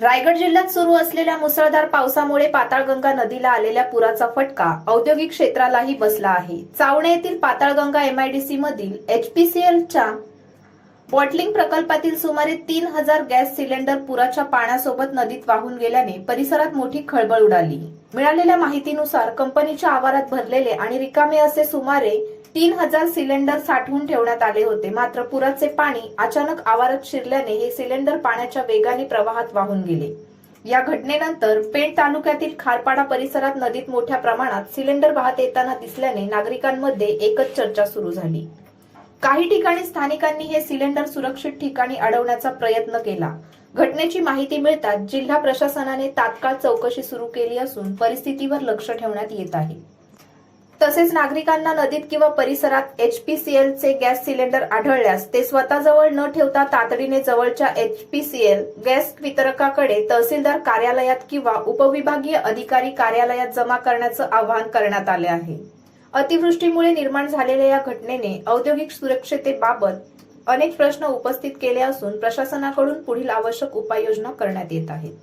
रायगड जिल्ह्यात सुरू असलेल्या मुसळधार पावसामुळे पाताळगंगा नदीला आलेल्या पुराचा फटका औद्योगिक क्षेत्रालाही बसला आहे। चावणे येथील पाताळगंगा एमआयडीसी मधील एचपीसीएलच्या बॉटलिंग प्रकल्पातील सुमारे 3000 गॅस सिलेंडर पुराच्या पाण्यासोबत नदीत वाहून गेल्याने परिसरात मोठी खळबळ उडाली। मिळालेल्या माहितीनुसार कंपनीच्या आवारात भरलेले आणि रिकामे असे सुमारे 3000 सिलेंडर साठवून ठेवण्यात आले होते। मात्र पुराचे पाणी अचानक आवारात शिरल्याने हे सिलेंडर पाण्याच्या वेगाने प्रवाहात वाहून गेले। या घटनेनंतर पेण तालुक्यातील खारपाडा परिसरात नदीत मोठ्या प्रमाणात सिलेंडर वाहत येताना दिसल्याने नागरिकांमध्ये एकच चर्चा सुरू झाली। काही ठिकाणी स्थानिकांनी हे सिलेंडर सुरक्षित ठिकाणी अडवण्याचा प्रयत्न केला। घटनेची माहिती मिळताच जिल्हा प्रशासनाने तात्काळ चौकशी सुरू केली असून परिस्थितीवर लक्ष ठेवण्यात येत आहे। तसेच नागरिकांना नदीत किंवा परिसरात एचपीसीएलचे गॅस सिलेंडर आढळल्यास ते स्वतःजवळ न ठेवता तातडीने जवळच्या एचपीसीएल गॅस वितरकाकडे तहसीलदार कार्यालयात किंवा उपविभागीय अधिकारी कार्यालयात जमा करण्याचं आवाहन करण्यात आले आहे। अतिवृष्टीमुळे निर्माण झालेल्या या घटनेने औद्योगिक सुरक्षिततेबाबत अनेक प्रश्न उपस्थित केले असून प्रशासनाकडून पुढील आवश्यक उपाययोजना करण्यात येत आहेत।